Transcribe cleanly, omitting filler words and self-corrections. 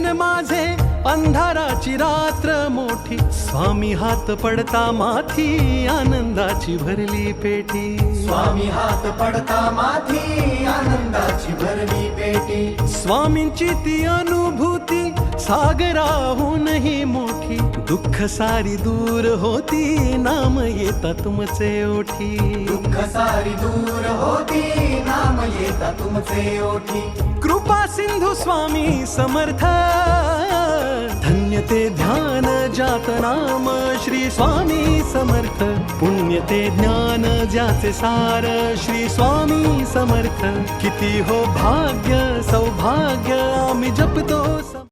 मन माझे अंधाराची रात्र मोठी, स्वामी हात पडता माथी आनंदाची भरली पेटी. स्वामी हात पडता माथी आनंदाची भरली पेटी. स्वामींची ती अनुभूती सागराहूनही मोठी, दुःख सारी दूर होती नाम येता तुमचे ओठी. दुःख सारी दूर होती नाम येता तुमचे ओठी. कृपा सिंधू स्वामी समर्थ, धन्य ते ध्यान जात नाम श्री स्वामी समर्थ. पुण्य ते ज्ञान ज्याचे सार श्री स्वामी समर्थ. किती हो भाग्य सौभाग्य आम्ही जपतो.